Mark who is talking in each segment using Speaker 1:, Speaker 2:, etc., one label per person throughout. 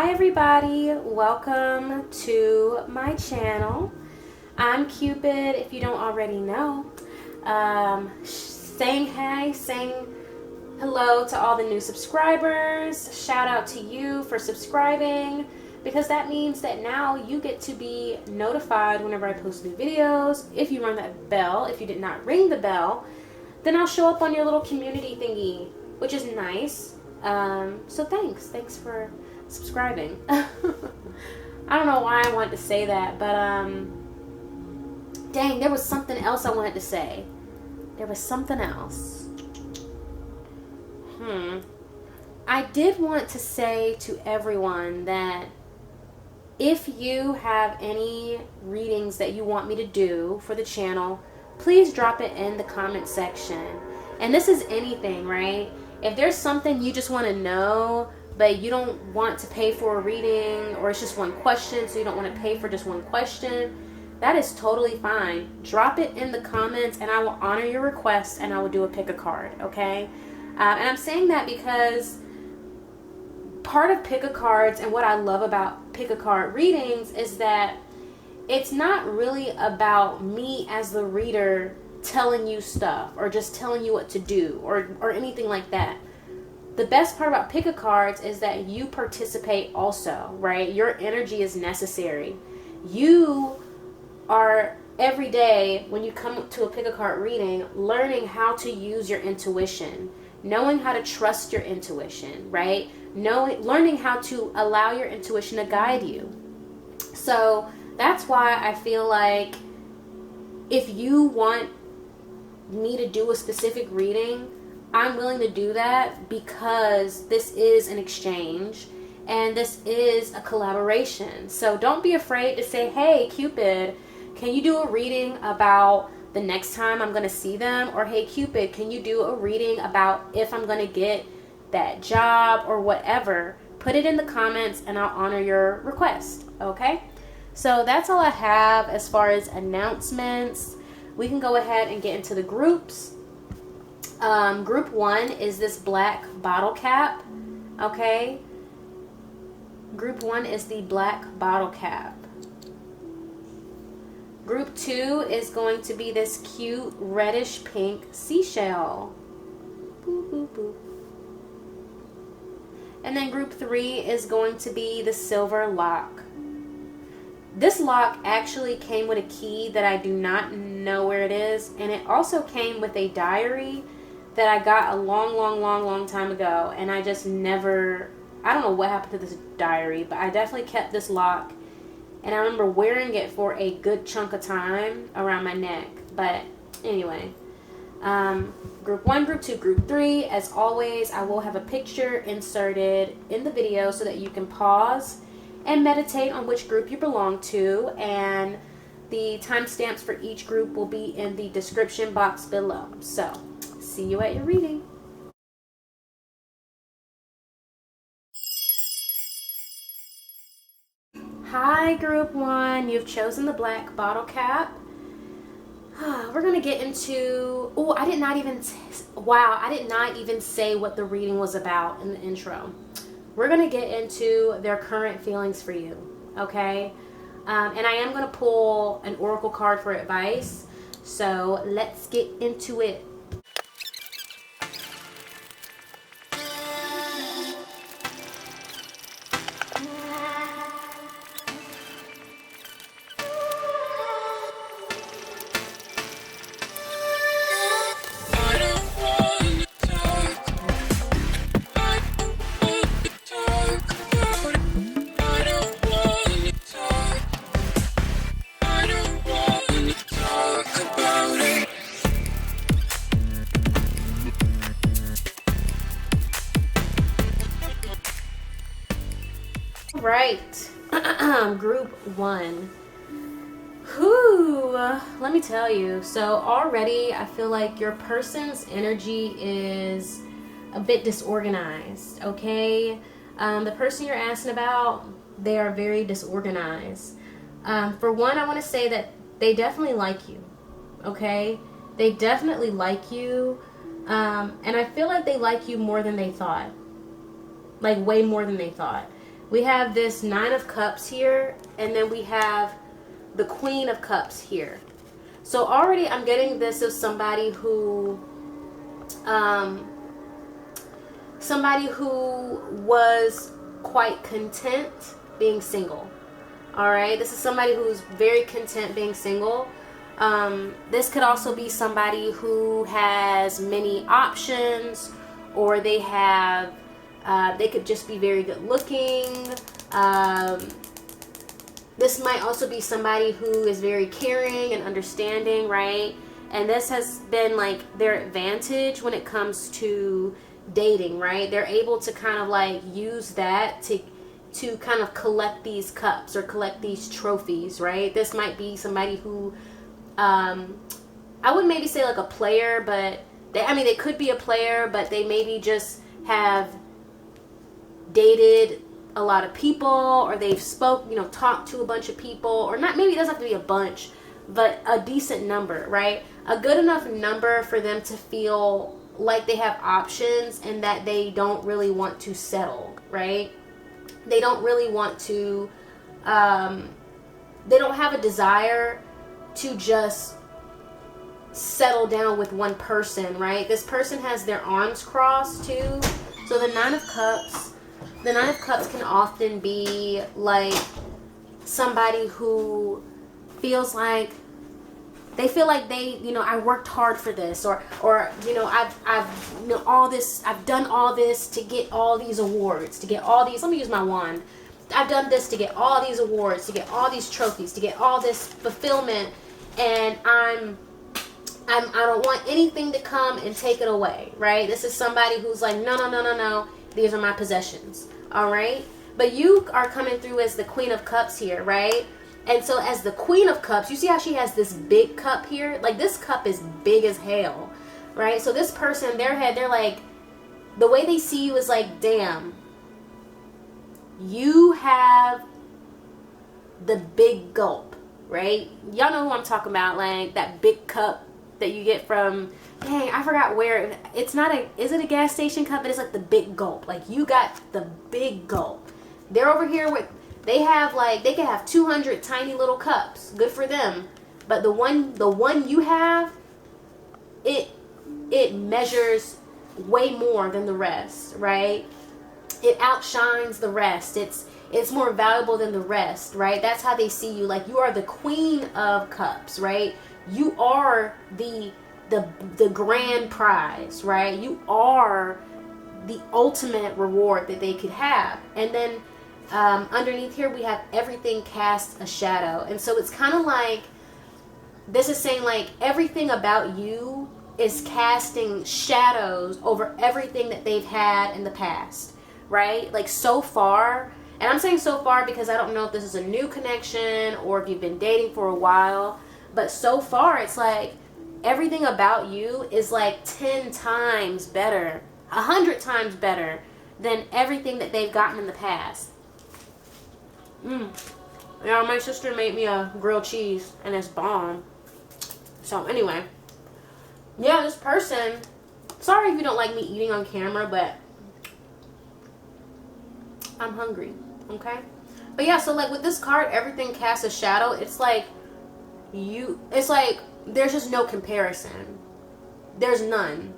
Speaker 1: Hi everybody, welcome to my channel. I'm Cupid, if you don't already know. Saying hey, saying hello to all the new subscribers. Shout out to you for subscribing, because that means that now you get to be notified whenever I post new videos. If you ring that bell, if you did not ring the bell, then I'll show up on your little community thingy, which is nice. So thanks for subscribing. I don't know why I wanted to say that, but dang, there was something else I wanted to say. There was something else. I did want to say to everyone that if you have any readings that you want me to do for the channel, please drop it in the comment section. And this is anything, right? If there's something you just want to know, but you don't want to pay for a reading, or it's just one question, so you don't want to pay for just one question, that is totally fine. Drop it in the comments and I will honor your request and I will do a pick a card, okay? And I'm saying that because part of pick a cards and what I love about pick a card readings is that it's not really about me as the reader telling you stuff or just telling you what to do or anything like that. The best part about pick a cards is that you participate also, right? Your energy is necessary. You are every day when you come to a pick a card reading learning how to use your intuition, knowing how to trust your intuition, right? Learning how to allow your intuition to guide you. So that's why I feel like if you want me to do a specific reading, I'm willing to do that, because this is an exchange and this is a collaboration. So don't be afraid to say, hey Cupid, can you do a reading about the next time I'm going to see them? Or hey Cupid, can you do a reading about if I'm going to get that job or whatever? Put it in the comments and I'll honor your request, okay? So that's all I have as far as announcements. We can go ahead and get into the groups. Group 1 is this black bottle cap, okay? Group 1 is the black bottle cap. Group 2 is going to be this cute reddish pink seashell. Boop, boop, boop. And then group 3 is going to be the silver lock. This lock actually came with a key that I do not know where it is. And it also came with a diary that I got a long time ago. And I just never, I don't know what happened to this diary, but I definitely kept this lock. And I remember wearing it for a good chunk of time around my neck. But anyway, group 1, group 2, group 3, as always, I will have a picture inserted in the video so that you can pause and meditate on which group you belong to, and the timestamps for each group will be in the description box below. So, see you at your reading. Hi group 1, you've chosen the black bottle cap. We're gonna get into, I did not even say what the reading was about in the intro. We're going to get into their current feelings for you, okay? And I am going to pull an oracle card for advice. So let's get into it. Right. Group 1. Let me tell you. So already I feel like your person's energy is a bit disorganized, okay? The person you're asking about, they are very disorganized. For one, I want to say that they definitely like you, okay? They definitely like you. And I feel like they like you more than they thought. Like way more than they thought. We have this Nine of Cups here, and then we have the Queen of Cups here. So already I'm getting this of somebody who was quite content being single. All right, this is somebody who's very content being single. This could also be somebody who has many options, or they have, they could just be very good looking. This might also be somebody who is very caring and understanding, right? And this has been like their advantage when it comes to dating, right? They're able to kind of like use that to kind of collect these cups or collect these trophies, right? This might be somebody who, I wouldn't maybe say like a player, but they could be a player, but they maybe just have dated a lot of people, or they've talked to a bunch of people, or not, maybe it doesn't have to be a bunch, but a decent number, right? A good enough number for them to feel like they have options and that they don't really want to settle, right? They don't really want to, they don't have a desire to just settle down with one person, right? This person has their arms crossed too. So the Nine of Cups can often be like somebody who feels like they feel like they, I worked hard for this, or I've done all this to get all these awards, to get all these, let me use my wand. I've done this to get all these awards, to get all these trophies, to get all this fulfillment, and I don't want anything to come and take it away, right? This is somebody who's like, no, these are my possessions, all right? But you are coming through as the Queen of Cups here, right? And so as the Queen of Cups, you see how she has this big cup here? Like, this cup is big as hell, right? So this person, they're like, the way they see you is like, damn, you have the big gulp, right? Y'all know who I'm talking about, like that big cup that you get from, dang, I forgot where, is it a gas station cup? But it's like the big gulp. Like, you got the big gulp. They're over here with, they can have 200 tiny little cups. Good for them. But the one you have, it measures way more than the rest, right? It outshines the rest. It's more valuable than the rest, right? That's how they see you. Like, you are the Queen of Cups, right? You are the grand prize, right? You are the ultimate reward that they could have. And then underneath here we have everything casts a shadow. And so it's kind of like, this is saying like everything about you is casting shadows over everything that they've had in the past, right? Like, so far, and I'm saying so far because I don't know if this is a new connection or if you've been dating for a while, but so far it's like everything about you is like 10 times better, 100 times better than everything that they've gotten in the past. Yeah, my sister made me a grilled cheese and it's bomb. So anyway, yeah, this person, sorry if you don't like me eating on camera, but I'm hungry, okay? But yeah, so like with this card, everything casts a shadow. It's like there's just no comparison. There's none.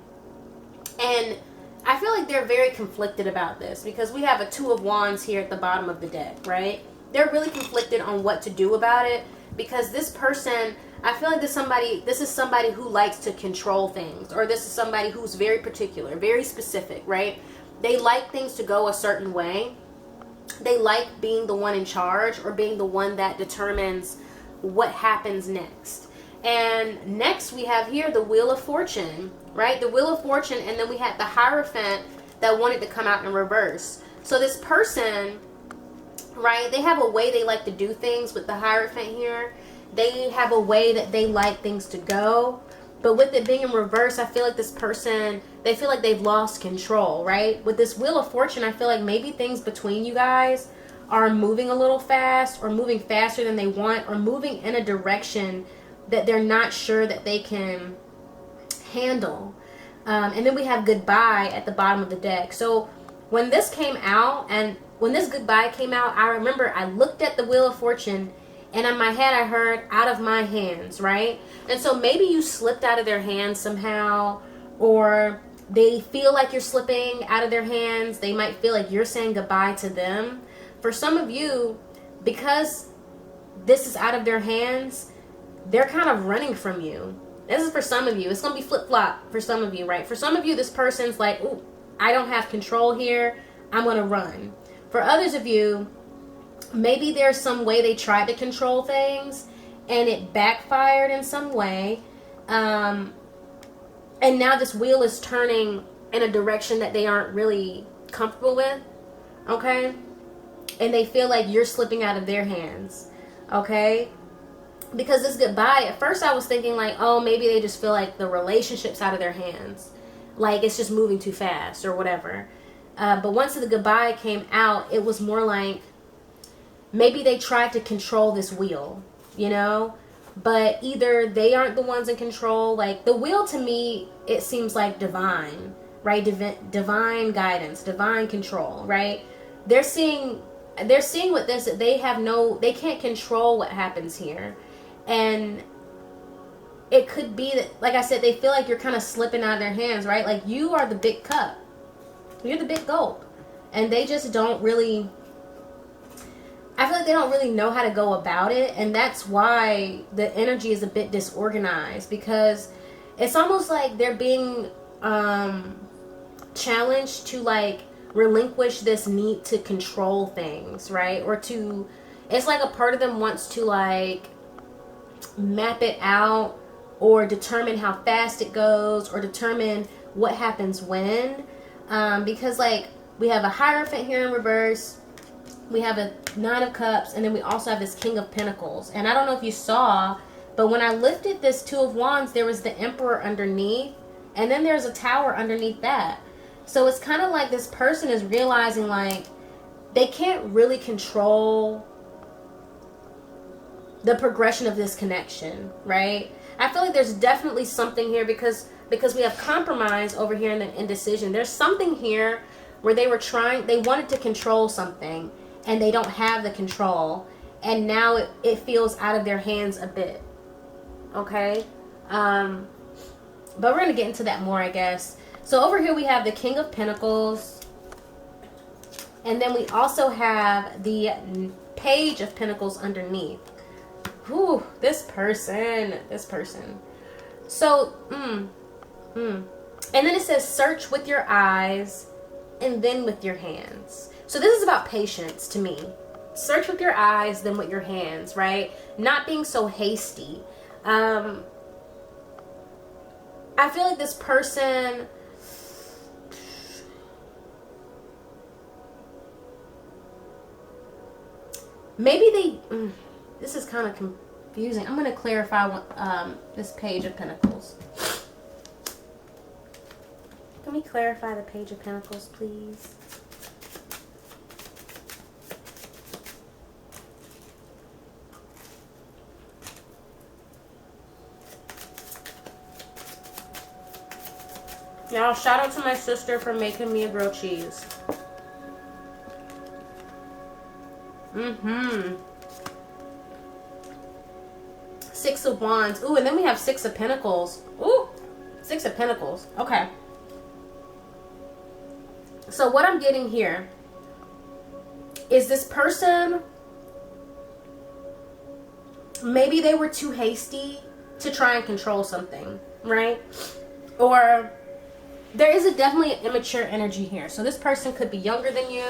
Speaker 1: And I feel like they're very conflicted about this because we have a Two of Wands here at the bottom of the deck, right? They're really conflicted on what to do about it because this person, I feel like this is somebody who likes to control things, or this is somebody who's very particular, very specific, right? They like things to go a certain way. They like being the one in charge or being the one that determines what happens next. And next we have here the Wheel of Fortune, right? The Wheel of Fortune, and then we had the Hierophant that wanted to come out in reverse. So this person, right, they have a way they like to do things with the Hierophant here. They have a way that they like things to go. But with it being in reverse, I feel like this person, they feel like they've lost control, right? With this Wheel of Fortune, I feel like maybe things between you guys are moving a little fast, or moving faster than they want, or moving in a direction that they're not sure that they can handle. And then we have Goodbye at the bottom of the deck. So when this came out, and when this goodbye came out, I remember I looked at the Wheel of Fortune, and in my head I heard, out of my hands, right? And so maybe you slipped out of their hands somehow, or they feel like you're slipping out of their hands. They might feel like you're saying goodbye to them. For some of you, because this is out of their hands, they're kind of running from you. This is for some of you. It's going to be flip-flop for some of you, right? For some of you, this person's like, ooh, I don't have control here. I'm going to run. For others of you, maybe there's some way they tried to control things and it backfired in some way. And now this wheel is turning in a direction that they aren't really comfortable with. Okay? And they feel like you're slipping out of their hands. Okay? Because this goodbye, at first I was thinking like, oh, maybe they just feel like the relationship's out of their hands. Like it's just moving too fast or whatever. But once the goodbye came out, it was more like maybe they tried to control this wheel, you know? But either they aren't the ones in control. Like the wheel to me, it seems like divine, right? Divine guidance, divine control, right? They're seeing with this that they can't control what happens here. And it could be that, like I said, they feel like you're kind of slipping out of their hands, right? Like you are the big cup. You're the big gulp. And they just don't really, I feel like they don't really know how to go about it. And that's why the energy is a bit disorganized, because it's almost like they're being challenged to like relinquish this need to control things, right? Or to, it's like a part of them wants to like map it out or determine how fast it goes or determine what happens when. Because like we have a Hierophant here in reverse, we have a Nine of Cups, and then we also have this King of Pentacles. And I don't know if you saw, but when I lifted this Two of Wands, there was the Emperor underneath, and then there's a Tower underneath that. So it's kind of like this person is realizing like they can't really control the progression of this connection, right? I feel like there's definitely something here because we have compromise over here in the indecision. There's something here where they wanted to control something and they don't have the control, and now it feels out of their hands a bit. Okay? But we're going to get into that more, I guess. So over here we have the King of Pentacles, and then we also have the Page of Pentacles underneath. Whew, this person. So, and then it says search with your eyes and then with your hands. So this is about patience to me. Search with your eyes, then with your hands, right? Not being so hasty. I feel like this person, maybe they, this is kind of confusing. I'm going to clarify what, this Page of Pentacles. Can we clarify the Page of Pentacles, please? Y'all, shout out to my sister for making me a grilled cheese. Six of Wands. Ooh, and then we have Six of Pentacles. Ooh, Six of Pentacles. Okay. So what I'm getting here is this person, maybe they were too hasty to try and control something, right? Or there is definitely an immature energy here. So this person could be younger than you,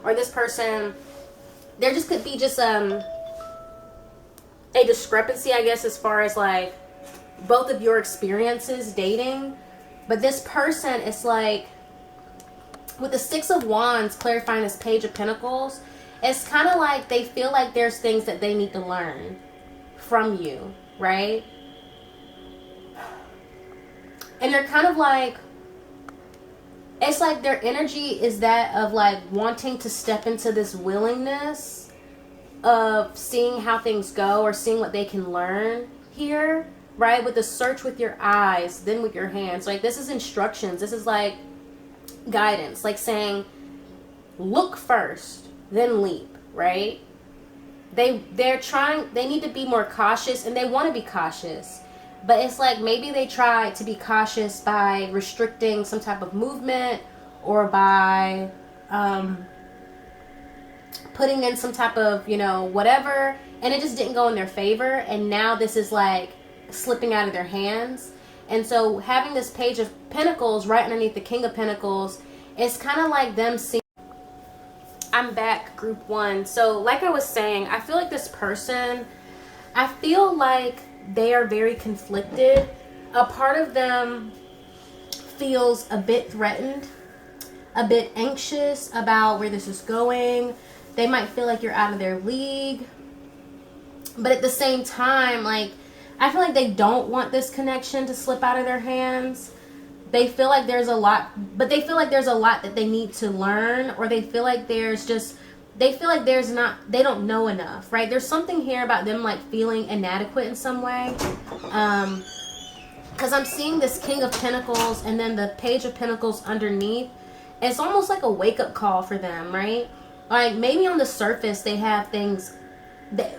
Speaker 1: or this person, there just could be just a discrepancy, I guess, as far as like both of your experiences dating. But this person is like, with the Six of Wands clarifying this Page of Pentacles, it's kind of like they feel like there's things that they need to learn from you, right? And they're kind of like, it's like their energy is that of like wanting to step into this willingness of seeing how things go or seeing what they can learn here, right? With the search with your eyes, then with your hands. Like this is instructions. This is like guidance, like saying, look first, then leap, right? They need to be more cautious, and they want to be cautious. But it's like maybe they try to be cautious by restricting some type of movement, or by putting in some type of, whatever, and it just didn't go in their favor, and now this is like slipping out of their hands. And so having this Page of Pentacles right underneath the King of Pentacles, it's kind of like them seeing. I'm back, group 1. So like I was saying, I feel like this person, I feel like they are very conflicted. A part of them feels a bit threatened, a bit anxious about where this is going. They might feel like you're out of their league. But at the same time, like, I feel like they don't want this connection to slip out of their hands. They feel like there's a lot, but they feel like there's a lot that they need to learn, or they feel like they don't know enough, right? There's something here about them like feeling inadequate in some way. Because I'm seeing this King of Pentacles and then the Page of Pentacles underneath. It's almost like a wake-up call for them, right? Like maybe on the surface they have things,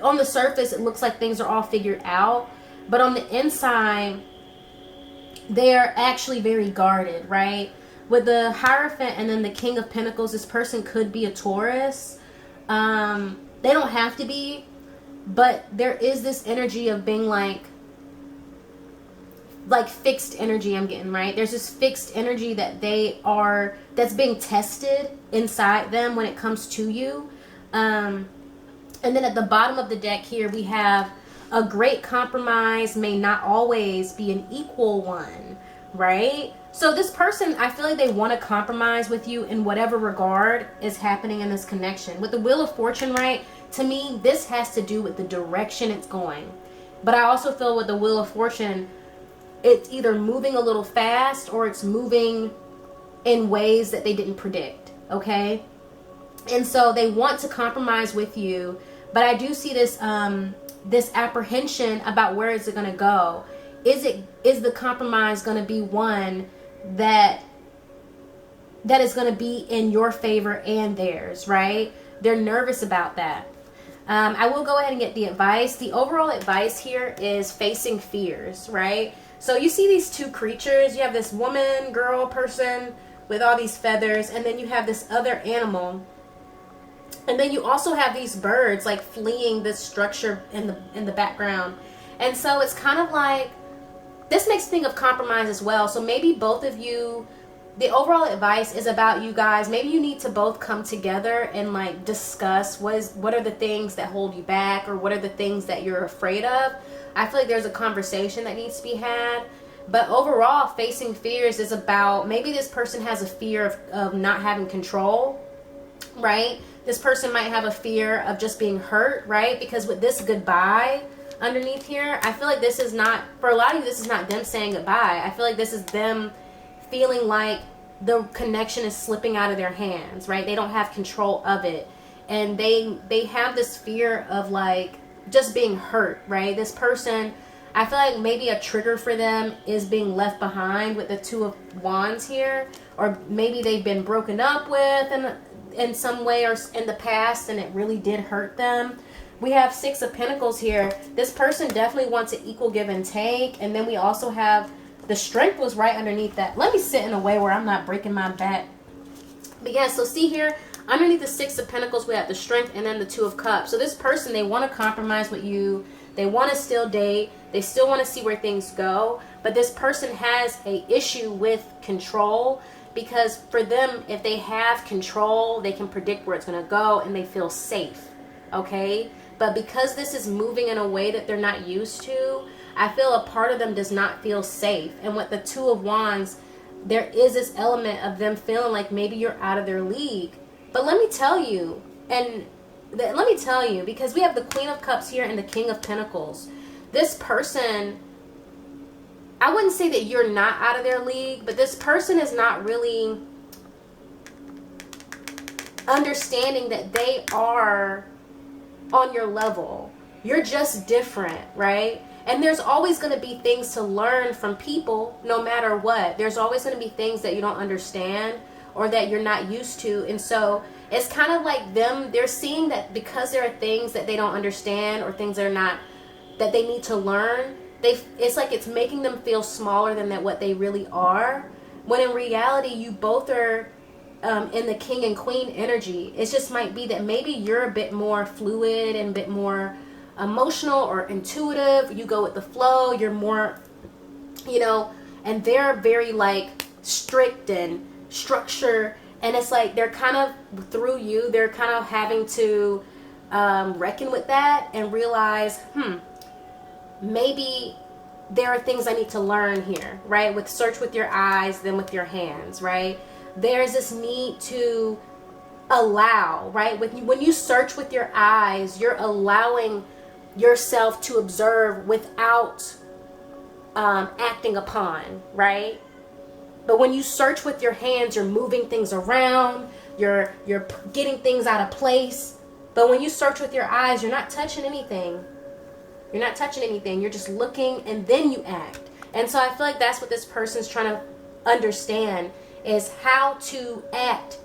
Speaker 1: on the surface it looks like things are all figured out, but on the inside they're actually very guarded, right? With the Hierophant and then the King of Pentacles, this person could be a Taurus. They don't have to be, but there is this energy of being like fixed energy I'm getting, right? There's this fixed energy that that's being tested inside them when it comes to you. And then at the bottom of the deck here, we have a great compromise may not always be an equal one, right? So this person, I feel like they want to compromise with you in whatever regard is happening in this connection. With the Wheel of Fortune, right? To me, this has to do with the direction it's going. But I also feel with the Wheel of Fortune, it's either moving a little fast or it's moving in ways that they didn't predict, okay? And so they want to compromise with you, but I do see this this apprehension about where is it going to go. Is the compromise going to be one that is going to be in your favor and theirs, right? They're nervous about that. I will go ahead and get the advice. The overall advice here is facing fears, right? So you see these two creatures. You have this woman, girl, person with all these feathers, and then you have this other animal. And then you also have these birds like fleeing this structure in the background. And so it's kind of like, this makes me think of compromise as well. So maybe both of you, the overall advice is about you guys. Maybe you need to both come together and like discuss what are the things that hold you back, or what are the things that you're afraid of. I feel like there's a conversation that needs to be had. But overall, facing fears is about, maybe this person has a fear of not having control, right? This person might have a fear of just being hurt, right? Because with this goodbye underneath here, I feel like this is not, for a lot of you, this is not them saying goodbye. I feel like this is them feeling like the connection is slipping out of their hands, right? They don't have control of it. And they have this fear of like just being hurt, right? This person, I feel like maybe a trigger for them is being left behind with the Two of Wands here. Or maybe they've been broken up with in some way or in the past, and it really did hurt them. We have Six of Pentacles here. This person definitely wants an equal give and take. And then we also have the Strength was right underneath that. Let me sit in a way where I'm not breaking my back. But yeah, so see here, underneath the Six of Pentacles, we have the Strength and then the Two of Cups. So this person, they want to compromise with you. They want to still date. They still want to see where things go. But this person has an issue with control. Because for them, if they have control, they can predict where it's going to go and they feel safe, okay? But because this is moving in a way that they're not used to, I feel a part of them does not feel safe. And with the Two of Wands, there is this element of them feeling like maybe you're out of their league. But let me tell you, because we have the Queen of Cups here and the King of Pentacles. This person, I wouldn't say that you're not out of their league, but this person is not really understanding that they are on your level. You're just different, right? And there's always going to be things to learn from people no matter what. There's always going to be things that you don't understand or that you're not used to. And so It's kind of like they're seeing that because there are things that they don't understand, or things that they need to learn, it's like it's making them feel smaller than what they really are, when in reality you both are in the king and queen energy. It just might be that maybe you're a bit more fluid and a bit more emotional or intuitive. You go with the flow. You're more, and they're very like strict and structured. And it's like they're kind of, through you, they're kind of having to reckon with that and realize, maybe there are things I need to learn here, right? With search with your eyes, then with your hands, right? There's this need to allow, right? When you search with your eyes, you're allowing yourself to observe without acting upon, right? But when you search with your hands, you're moving things around, you're getting things out of place. But when you search with your eyes, you're not touching anything. You're not touching anything. You're just looking, and then you act. And so I feel like that's what this person's trying to understand, is how to act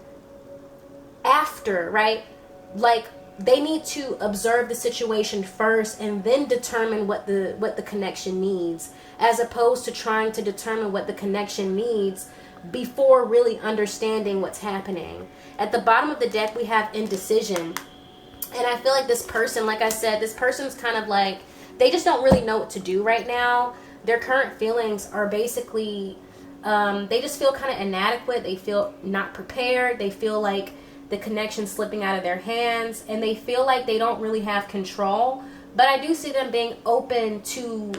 Speaker 1: after, right? Like they need to observe the situation first and then determine what the connection needs, as opposed to trying to determine what the connection needs before really understanding what's happening. At the bottom of the deck, we have indecision. And I feel like this person, like I said, this person's kind of like, they just don't really know what to do right now. Their current feelings are basically, they just feel kind of inadequate. They feel not prepared. They feel like the connection's slipping out of their hands, and they feel like they don't really have control. But I do see them being open to,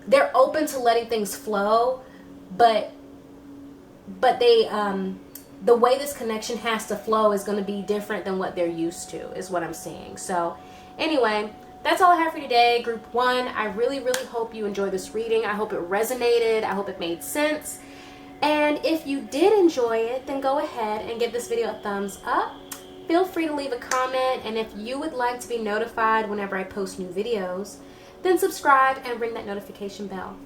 Speaker 1: they're open to letting things flow, but they, the way this connection has to flow is going to be different than what they're used to, is what I'm saying. So anyway, that's all I have for you today, group 1. I really, really hope you enjoyed this reading. I hope it resonated. I hope it made sense. And if you did enjoy it, then go ahead and give this video a thumbs up. Feel free to leave a comment. And if you would like to be notified whenever I post new videos, then subscribe and ring that notification bell.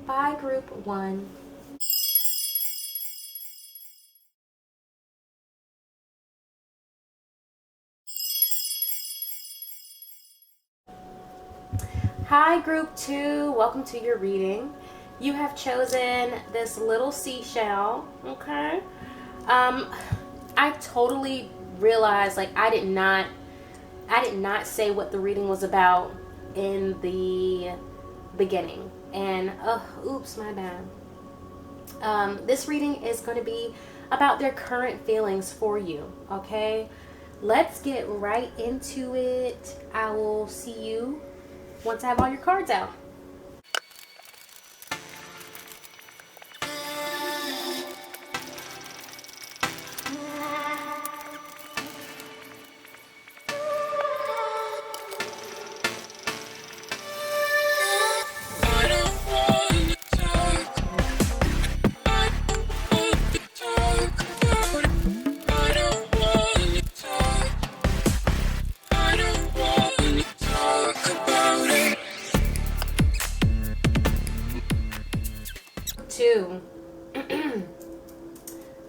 Speaker 1: Bye, group 1. Hi, group 2. Welcome to your reading. You have chosen this little seashell, okay? I totally realized, like, I did not say what the reading was about in the beginning. And, oops, my bad. This reading is going to be about their current feelings for you, okay? Let's get right into it. I will see you once I have all your cards out.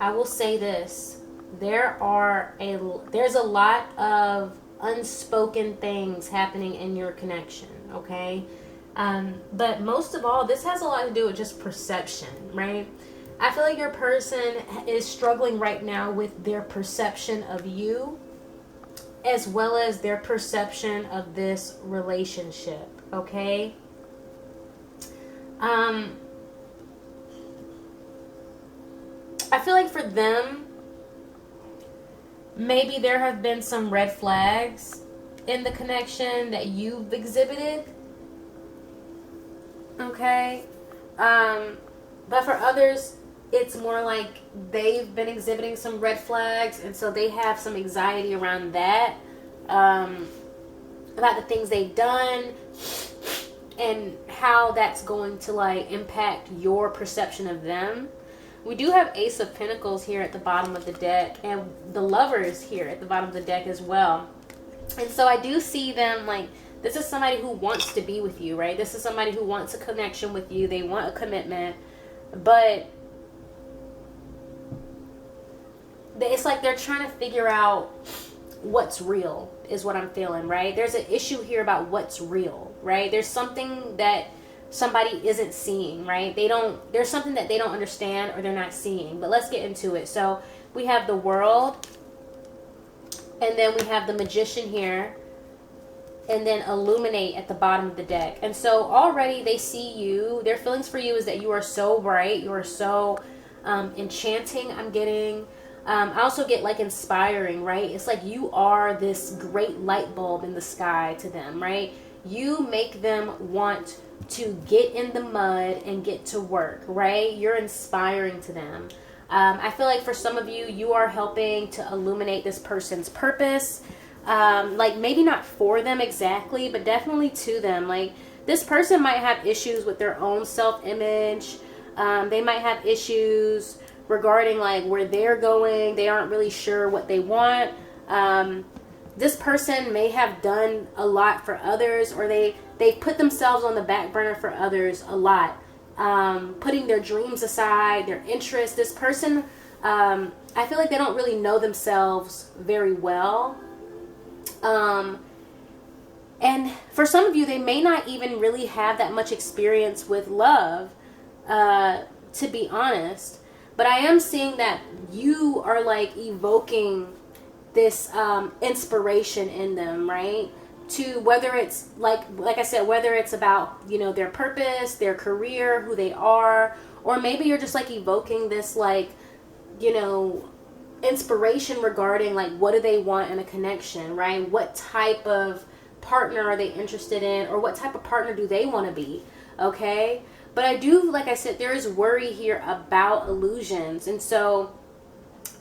Speaker 1: I will say this, there's a lot of unspoken things happening in your connection, okay? But most of all, this has a lot to do with just perception, right? I feel like your person is struggling right now with their perception of you, as well as their perception of this relationship, okay? I feel like for them, maybe there have been some red flags in the connection that you've exhibited. Okay? But for others, it's more like they've been exhibiting some red flags, and so they have some anxiety around that, about the things they've done and how that's going to like impact your perception of them. We do have Ace of Pentacles here at the bottom of the deck, and the Lovers here at the bottom of the deck as well. And so I do see them like, this is somebody who wants to be with you, right? This is somebody who wants a connection with you. They want a commitment, but it's like they're trying to figure out what's real is what I'm feeling, right? There's an issue here about what's real, right? There's something that somebody isn't seeing, right? There's something that they don't understand or they're not seeing. But let's get into it. So we have the World, and then we have the Magician here, and then Illuminate at the bottom of the deck. And so already they see you. Their feelings for you is that you are so bright, you are so enchanting, I'm getting. I also get like inspiring, right? It's like you are this great light bulb in the sky to them, right? You make them want to get in the mud and get to work, right? You're inspiring to them. I feel like for some of you, you are helping to illuminate this person's purpose. Like maybe not for them exactly, but definitely to them. Like this person might have issues with their own self-image. They might have issues regarding like where they're going. They aren't really sure what they want. This person may have done a lot for others, or they put themselves on the back burner for others a lot, putting their dreams aside, their interests. This person, I feel like they don't really know themselves very well. And for some of you, they may not even really have that much experience with love, to be honest. But I am seeing that you are like evoking this inspiration in them, right? To whether it's like I said, whether it's about, you know, their purpose, their career, who they are, or maybe you're just like evoking this like, you know, inspiration regarding like what do they want in a connection, right? What type of partner are they interested in, or what type of partner do they want to be? Okay, but I do, like I said, there is worry here about illusions, and so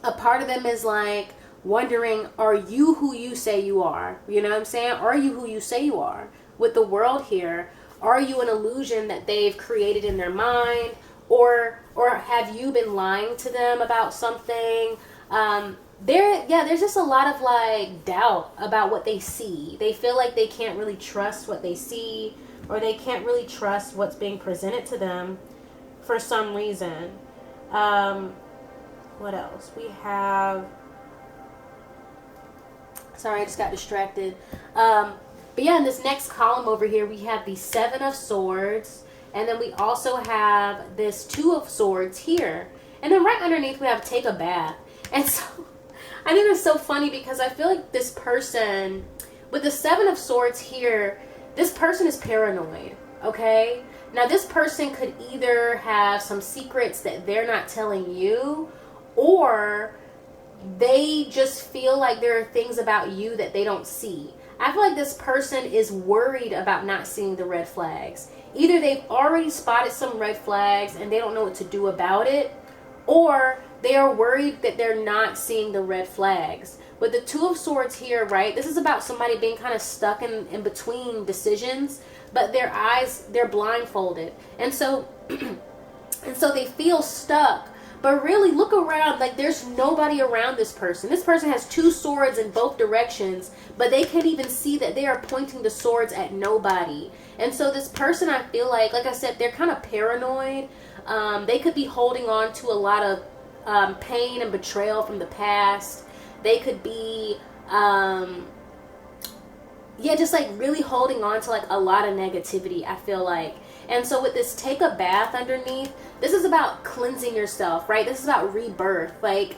Speaker 1: a part of them is like wondering, are you who you say you are? You know what I'm saying? Are you who you say you are? With the World here, are you an illusion that they've created in their mind, or have you been lying to them about something? There's just a lot of like doubt about what they see. They feel like they can't really trust what they see, or they can't really trust what's being presented to them for some reason. What else? We have... Sorry, I just got distracted. But yeah, in this next column over here, we have the Seven of Swords. And then we also have this Two of Swords here. And then right underneath, we have Take a Bath. And so, I think it's so funny because I feel like this person, with the Seven of Swords here, this person is paranoid, okay? Now, this person could either have some secrets that they're not telling you, or they just feel like there are things about you that they don't see. I feel like this person is worried about not seeing the red flags. Either they've already spotted some red flags and they don't know what to do about it, or they are worried that they're not seeing the red flags. With the Two of Swords here, right, this is about somebody being kind of stuck in between decisions, but their eyes, they're blindfolded. And so, they feel stuck. But really, look around, like there's nobody around this person. This person has two swords in both directions, but they can't even see that they are pointing the swords at nobody. And so this person, I feel like I said, they're kind of paranoid. They could be holding on to a lot of pain and betrayal from the past. They could be, just like really holding on to like a lot of negativity, I feel like. And so with this Take a Bath underneath, this is about cleansing yourself, right? This is about rebirth. Like,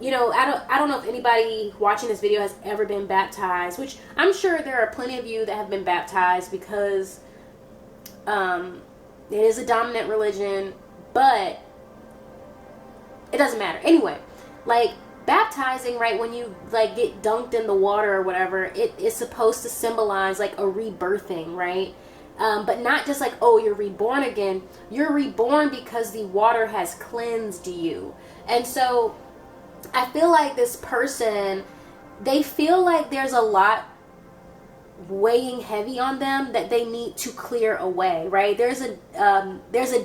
Speaker 1: you know, I don't know if anybody watching this video has ever been baptized, which I'm sure there are plenty of you that have been baptized because it is a dominant religion, but it doesn't matter. Anyway, like baptizing, right, when you like get dunked in the water or whatever, it is supposed to symbolize like a rebirthing, right? But not just like, oh, you're reborn again. You're reborn because the water has cleansed you. And so I feel like this person, they feel like there's a lot weighing heavy on them that they need to clear away, right? There's a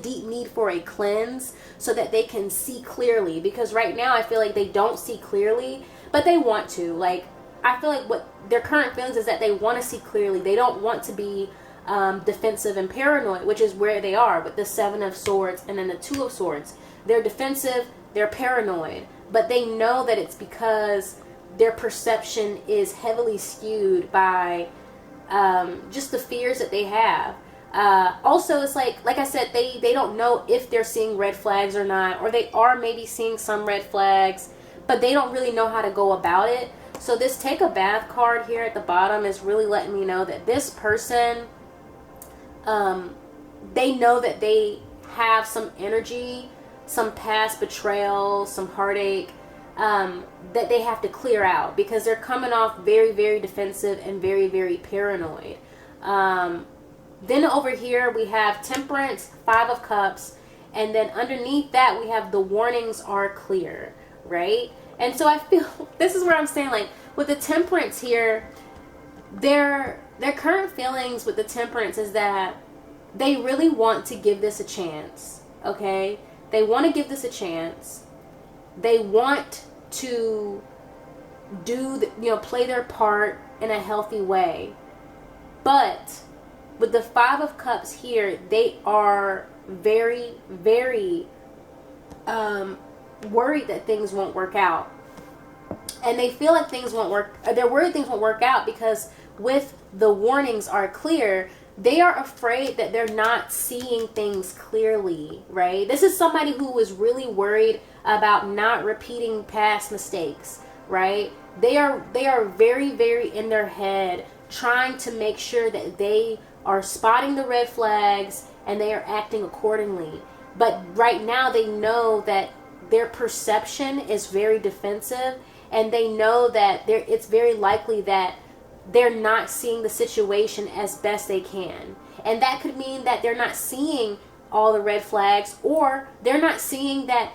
Speaker 1: deep need for a cleanse so that they can see clearly, because right now I feel like they don't see clearly, but they want to. Like, I feel like what their current feelings is that they want to see clearly. They don't want to be defensive and paranoid, which is where they are with the Seven of Swords and then the Two of Swords. They're defensive, they're paranoid, but they know that it's because their perception is heavily skewed by just the fears that they have. Also, it's like I said, they don't know if they're seeing red flags or not, or they are maybe seeing some red flags, but they don't really know how to go about it. So this take a bath card here at the bottom is really letting me know that this person, they know that they have some energy, some past betrayal, some heartache, that they have to clear out, because they're coming off very, very defensive and very, very paranoid. Then over here we have Temperance, Five of Cups, and then underneath that we have the warnings are clear, right? And so I feel, this is where I'm saying, like, with the Temperance here, their current feelings with the Temperance is that they really want to give this a chance, okay? They want to give this a chance. They want to play their part in a healthy way. But with the Five of Cups here, they are very, very worried that things won't work out. And they feel like things won't work. They're worried things won't work out because with the warnings are clear, they are afraid that they're not seeing things clearly, right? This is somebody who is really worried about not repeating past mistakes, right? They are very, very in their head trying to make sure that they are spotting the red flags and they are acting accordingly. But right now they know that their perception is very defensive, and they know that it's very likely that they're not seeing the situation as best they can. And that could mean that they're not seeing all the red flags, or they're not seeing that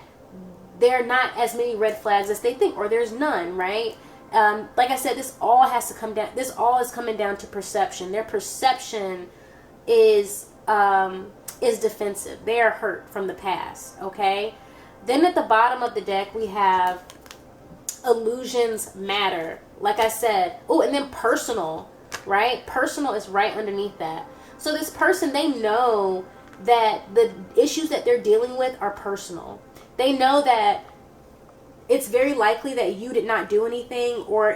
Speaker 1: there are not as many red flags as they think, or there's none, right? Like I said, this all has to come down. This all is coming down to perception. Their perception is defensive. They are hurt from the past. Okay. Then at the bottom of the deck we have illusions matter. Like I said, oh, and then personal, right? Personal is right underneath that. So this person, they know that the issues that they're dealing with are personal. They know that it's very likely that you did not do anything, or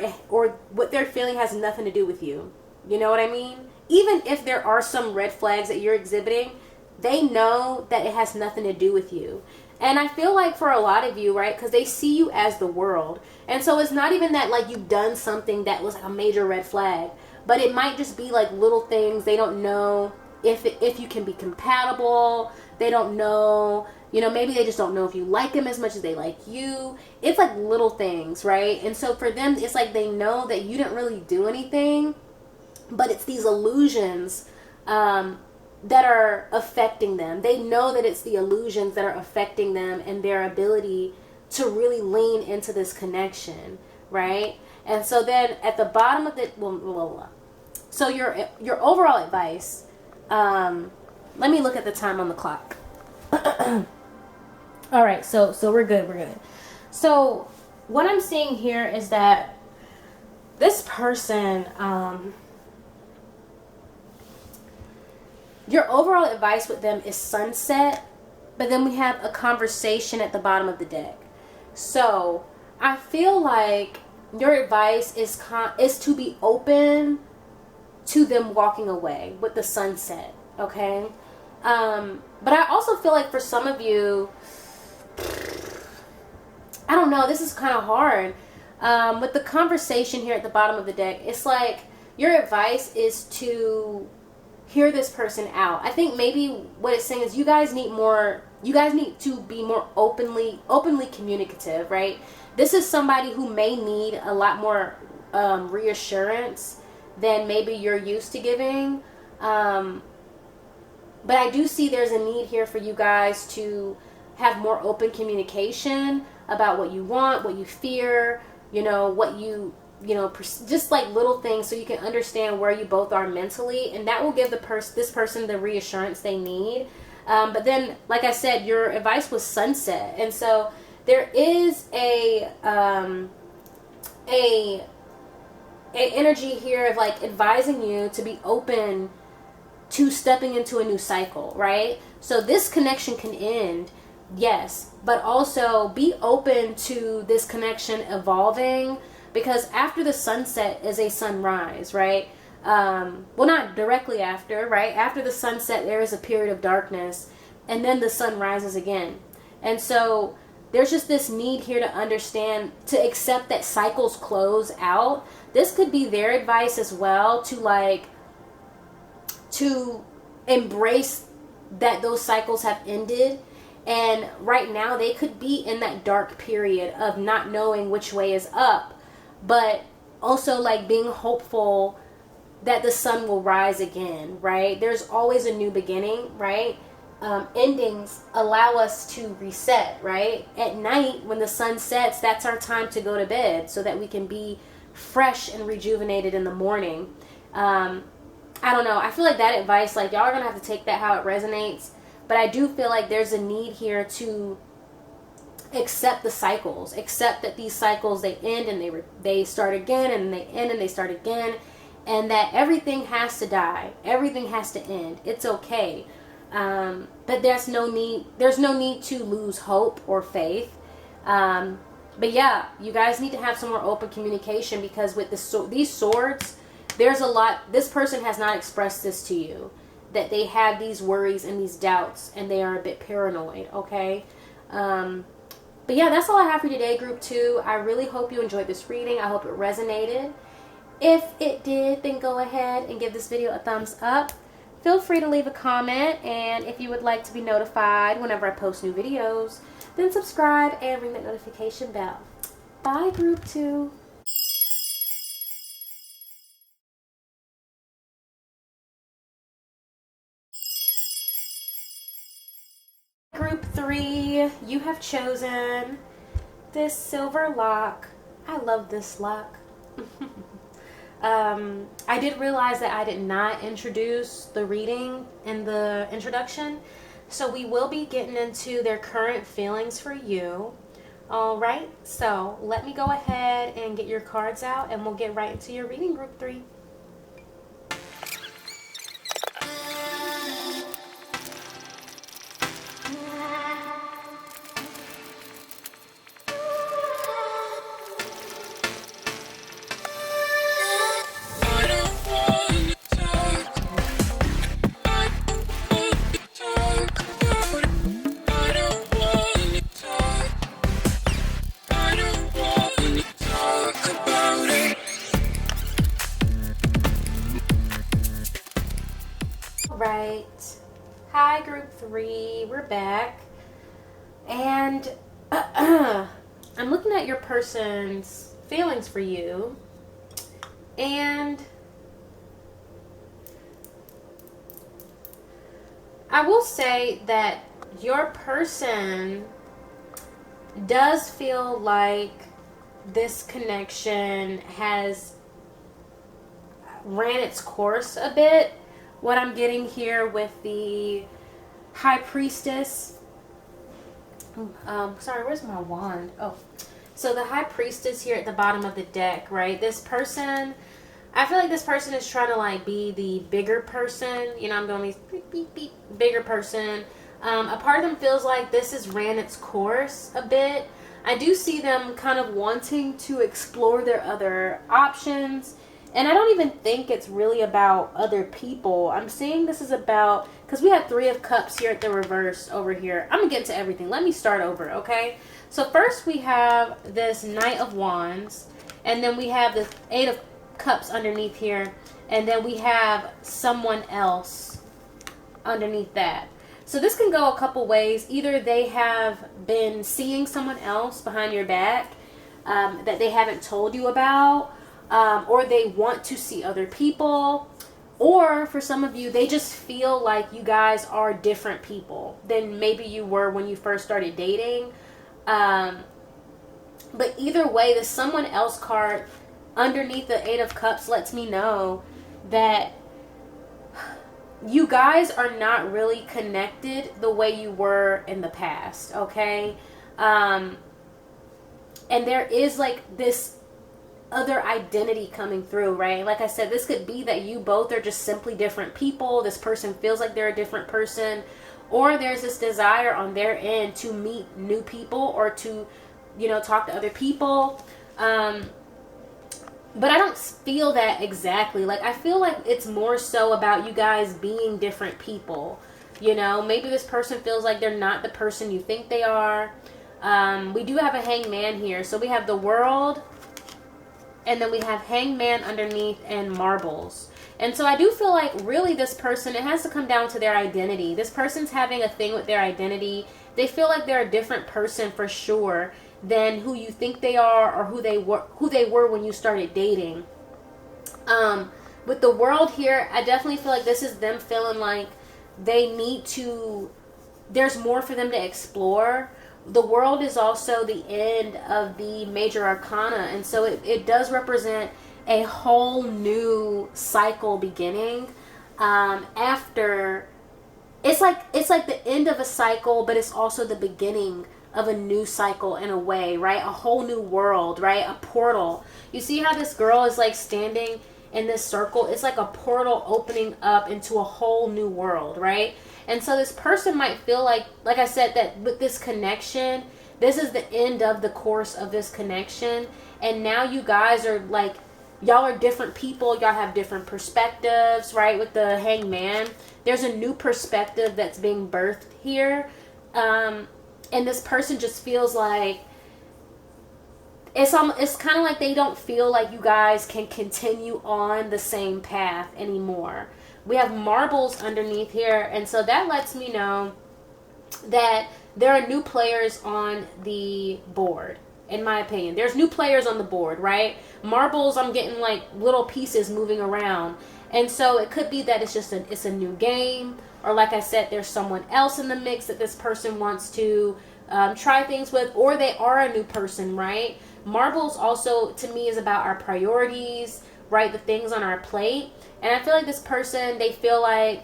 Speaker 1: what they're feeling has nothing to do with you. You know what I mean? Even if there are some red flags that you're exhibiting, they know that it has nothing to do with you. And I feel like for a lot of you, right, because they see you as the world. And so it's not even that like you've done something that was like a major red flag, but it might just be like little things. They don't know if you can be compatible. They don't know, maybe they just don't know if you like them as much as they like you. It's like little things, right? And so for them, it's like they know that you didn't really do anything, but it's these illusions that are affecting them. They know that it's the illusions that are affecting them and their ability to really lean into this connection, right? And so then at the bottom of the, so your overall advice, let me look at the time on the clock. All right, so we're good. So what I'm seeing here is that this person, your overall advice with them is sunset, but then we have a conversation at the bottom of the deck. So I feel like your advice is to be open to them walking away with the sunset, okay? But I also feel like for some of you, I don't know, this is kind of hard. With the conversation here at the bottom of the deck, it's like your advice is to hear this person out. I think maybe what it's saying is you guys need to be more openly communicative, right? This is somebody who may need a lot more reassurance than maybe you're used to giving. But I do see there's a need here for you guys to have more open communication about what you want, what you fear, what you just like little things, so you can understand where you both are mentally, and that will give this person the reassurance they need. But then, like I said, your advice was sunset, and so there is a energy here of like advising you to be open to stepping into a new cycle, right? So this connection can end, yes, but also be open to this connection evolving, because after the sunset is a sunrise, right? Well, not directly after, right? After the sunset, there is a period of darkness, and then the sun rises again. And so there's just this need here to understand, to accept that cycles close out. This could be their advice as well, to embrace that those cycles have ended. And right now they could be in that dark period of not knowing which way is up, but also like being hopeful that the sun will rise again, right? There's always a new beginning, right? Endings allow us to reset, right? At night when the sun sets, that's our time to go to bed so that we can be fresh and rejuvenated in the morning. I don't know. I feel like that advice, like, y'all are going to have to take that how it resonates. But I do feel like there's a need here to accept the cycles. Accept that these cycles, they end and they start again, and they end and they start again. And that everything has to die. Everything has to end. It's okay. But there's no need to lose hope or faith. But yeah, you guys need to have some more open communication, because with these swords, there's a lot. This person has not expressed this to you, that they have these worries and these doubts, and they are a bit paranoid, okay? But yeah, that's all I have for you today, Group 2. I really hope you enjoyed this reading. I hope it resonated. If it did, then go ahead and give this video a thumbs up. Feel free to leave a comment, and if you would like to be notified whenever I post new videos, then subscribe and ring that notification bell. Bye, Group 2. Group 3, you have chosen this silver lock. I love this lock. I did realize that I did not introduce the reading in the introduction, so we will be getting into their current feelings for you. Alright, so let me go ahead and get your cards out, and we'll get right into your reading, Group 3. Right. Hi, Group 3. We're back. And I'm looking at your person's feelings for you. And I will say that your person does feel like this connection has ran its course a bit. What I'm getting here with the High Priestess. Sorry, where's my wand? Oh, so the High Priestess here at the bottom of the deck, right? This person, I feel like this person is trying to like be the bigger person. You know, I'm doing these beep, beep, beep, bigger person. A part of them feels like this has ran its course a bit. I do see them kind of wanting to explore their other options. And I don't even think it's really about other people. I'm seeing this is about, because we have 3 of Cups here at the reverse over here. I'm going to get to everything. Let me start over, okay? So first we have this Knight of Wands. And then we have the 8 of Cups underneath here. And then we have someone else underneath that. So this can go a couple ways. Either they have been seeing someone else behind your back that they haven't told you about. Or they want to see other people, or for some of you, they just feel like you guys are different people than maybe you were when you first started dating. But either way, the someone else card underneath the 8 of Cups lets me know that you guys are not really connected the way you were in the past, okay? And there is like this other identity coming through, right? Like I said, this could be that you both are just simply different people. This person feels like they're a different person, or there's this desire on their end to meet new people or to, you know, talk to other people. But I don't feel that exactly. Like, I feel like it's more so about you guys being different people. You know, maybe this person feels like they're not the person you think they are. We do have a hangman here. So we have the world, and then we have hangman underneath and marbles. And so I do feel like really this person, it has to come down to their identity. This person's having a thing with their identity. They feel like they're a different person for sure than who you think they are or who they were when you started dating. With the world here, I definitely feel like this is them feeling like they need to, there's more for them to explore. The world is also the end of the major arcana, and so it does represent a whole new cycle beginning. After, it's like the end of a cycle, but it's also the beginning of a new cycle in a way, right? A whole new world, right? A portal. You see how this girl is like standing in this circle? It's like a portal opening up into a whole new world, right? And so this person might feel like I said, that with this connection, this is the end of the course of this connection. And now you guys are like, y'all are different people. Y'all have different perspectives, right? With the hangman, there's a new perspective that's being birthed here. And this person just feels like it's kind of like they don't feel like you guys can continue on the same path anymore. We have marbles underneath here, and so that lets me know that there are new players on the board. In my opinion, there's new players on the board, right? Marbles, I'm getting like little pieces moving around, and so it could be that it's a new game, or like I said, there's someone else in the mix that this person wants to try things with, or they are a new person, right? Marbles also to me is about our priorities, right? The things on our plate. And I feel like this person, they feel like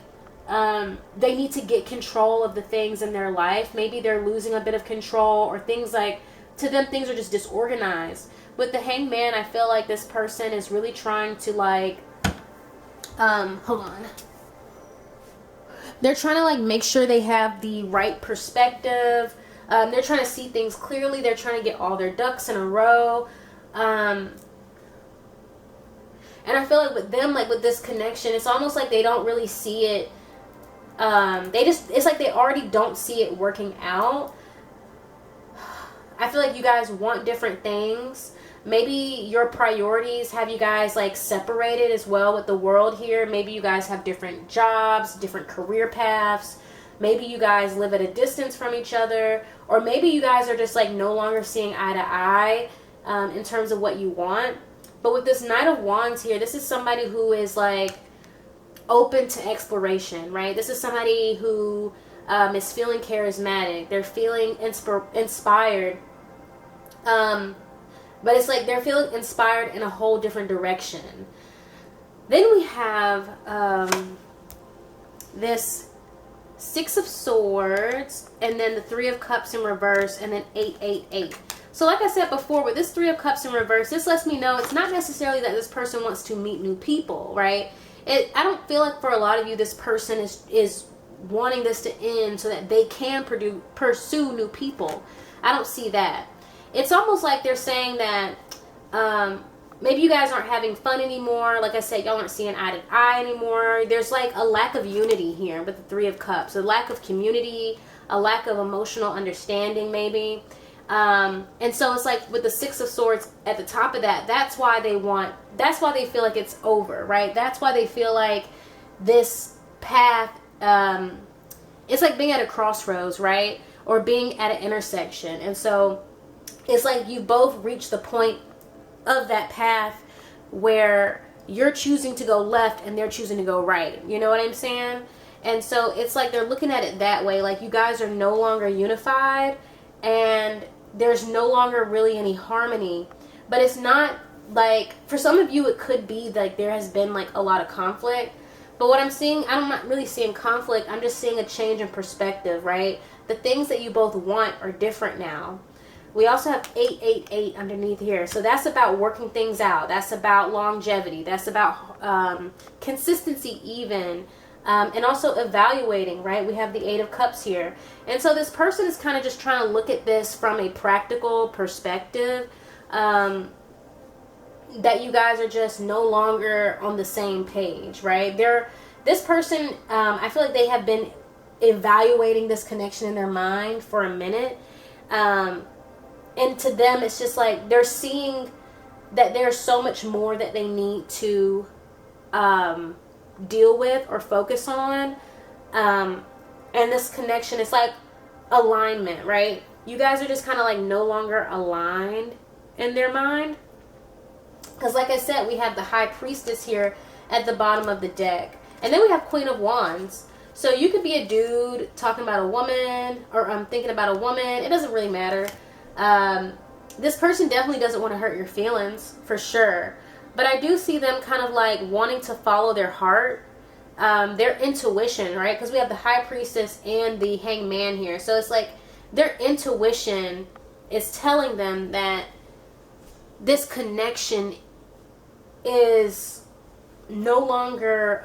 Speaker 1: they need to get control of the things in their life. Maybe they're losing a bit of control, or things like, to them, things are just disorganized. With the hangman, I feel like this person is really trying to like, hold on. They're trying to like make sure they have the right perspective. They're trying to see things clearly. They're trying to get all their ducks in a row. And I feel like with them, like with this connection, it's almost like they don't really see it. It's like they already don't see it working out. I feel like you guys want different things. Maybe your priorities have you guys like separated as well with the world here. Maybe you guys have different jobs, different career paths. Maybe you guys live at a distance from each other. Or maybe you guys are just like no longer seeing eye to eye in terms of what you want. But with this Knight of Wands here, this is somebody who is like open to exploration, right? This is somebody who is feeling charismatic. They're feeling inspired. But it's like they're feeling inspired in a whole different direction. Then we have this Six of Swords, and then the Three of Cups in reverse, and then 888. So like I said before, with this Three of Cups in reverse, this lets me know it's not necessarily that this person wants to meet new people, right? I don't feel like for a lot of you, this person is wanting this to end so that they can pursue new people. I don't see that. It's almost like they're saying that maybe you guys aren't having fun anymore. Like I said, y'all aren't seeing eye to eye anymore. There's like a lack of unity here with the Three of Cups. A lack of community, a lack of emotional understanding maybe. And so it's like with the Six of Swords at the top of that, that's why they feel like it's over, right? That's why they feel like this path, it's like being at a crossroads, right? Or being at an intersection. And so it's like you both reach the point of that path where you're choosing to go left and they're choosing to go right. You know what I'm saying? And so it's like they're looking at it that way. Like you guys are no longer unified and there's no longer really any harmony. But it's not like, for some of you it could be like there has been like a lot of conflict. But what I'm seeing, I'm not really seeing conflict. I'm just seeing a change in perspective, right? The things that you both want are different now. We also have 888 underneath here. So that's about working things out. That's about longevity. That's about consistency even. And also evaluating, right? We have the Eight of Cups here. And so this person is kind of just trying to look at this from a practical perspective, that you guys are just no longer on the same page, right? This person, I feel like they have been evaluating this connection in their mind for a minute. And to them, it's just like they're seeing that there's so much more that they need to deal with or focus on. And this connection, it's like alignment, right? You guys are just kind of like no longer aligned in their mind. Because like I said, we have the High Priestess here at the bottom of the deck. And then we have Queen of Wands. So you could be a dude talking about a woman, or thinking about a woman. It doesn't really matter. This person definitely doesn't want to hurt your feelings, for sure. But I do see them kind of like wanting to follow their heart, their intuition, right? Because we have the High Priestess and the Hangman here. So it's like their intuition is telling them that this connection is no longer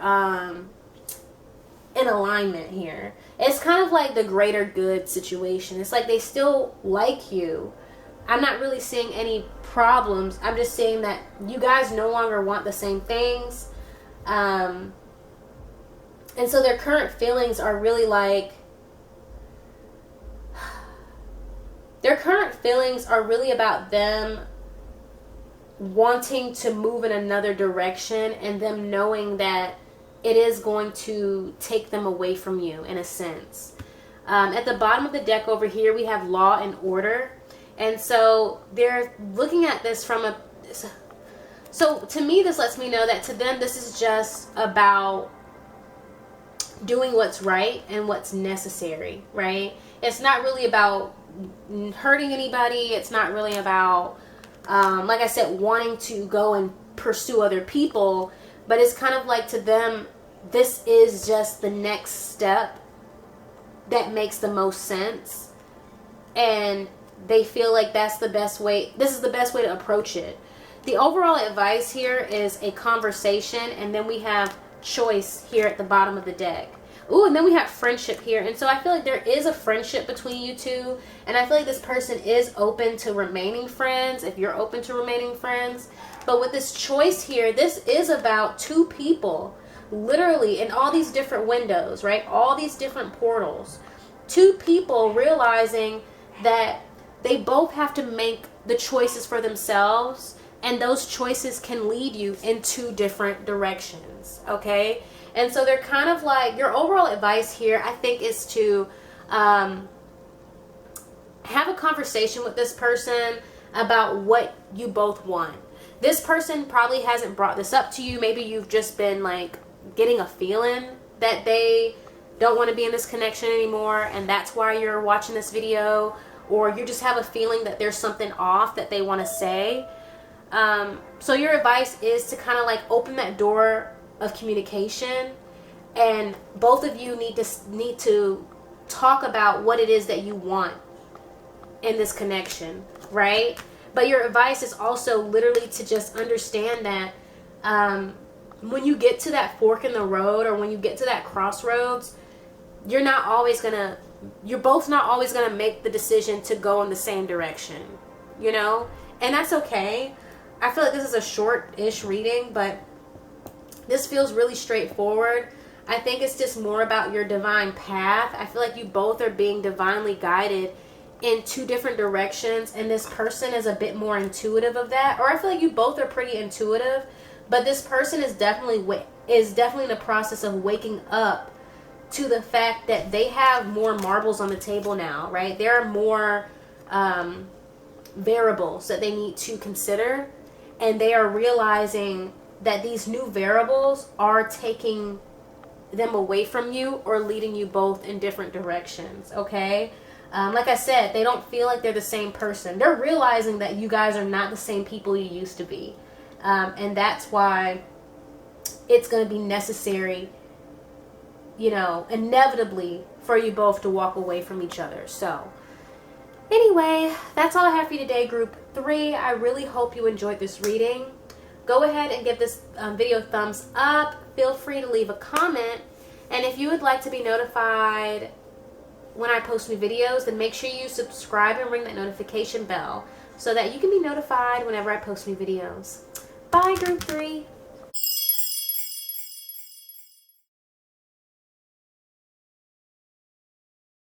Speaker 1: in alignment here. It's kind of like the greater good situation. It's like they still like you. I'm not really seeing any problems. I'm just saying that you guys no longer want the same things. And so their current feelings are really like, their current feelings are really about them wanting to move in another direction, and them knowing that it is going to take them away from you in a sense. At the bottom of the deck over here, we have Law and Order. And so they're looking at this from a... So to me, this lets me know that to them, this is just about doing what's right and what's necessary, right? It's not really about hurting anybody. It's not really about, like I said, wanting to go and pursue other people. But it's kind of like to them, this is just the next step that makes the most sense. And they feel like that's the best way. This is the best way to approach it. The overall advice here is a conversation, and then we have choice here at the bottom of the deck. Ooh, and then we have friendship here. And so I feel like there is a friendship between you two, and I feel like this person is open to remaining friends, if you're open to remaining friends. But with this choice here, this is about two people, literally in all these different windows, right? All these different portals. Two people realizing that they both have to make the choices for themselves, and those choices can lead you in two different directions, okay? And so they're kind of like, your overall advice here, I think, is to have a conversation with this person about what you both want. This person probably hasn't brought this up to you. Maybe you've just been like getting a feeling that they don't want to be in this connection anymore, and that's why you're watching this video. Or you just have a feeling that there's something off that they want to say. So your advice is to kind of like open that door of communication, and both of you need to talk about what it is that you want in this connection, right? But your advice is also literally to just understand that when you get to that fork in the road, or when you get to that crossroads, you're both not always going to make the decision to go in the same direction, you know? And that's okay. I feel like this is a short-ish reading, but this feels really straightforward. I think it's just more about your divine path. I feel like you both are being divinely guided in two different directions, and this person is a bit more intuitive of that. Or I feel like you both are pretty intuitive, but this person is definitely in the process of waking up to the fact that they have more marbles on the table now, right? There are more variables that they need to consider, and they are realizing that these new variables are taking them away from you or leading you both in different directions, okay? Like I said, they don't feel like they're the same person. They're realizing that you guys are not the same people you used to be. And that's why it's going to be necessary, you know, inevitably for you both to walk away from each other. So anyway, that's all I have for you today, group 3. I really hope you enjoyed this reading. Go ahead and give this video a thumbs up. Feel free to leave a comment. And if you would like to be notified when I post new videos, then make sure you subscribe and ring that notification bell so that you can be notified whenever I post new videos. Bye, Group 3.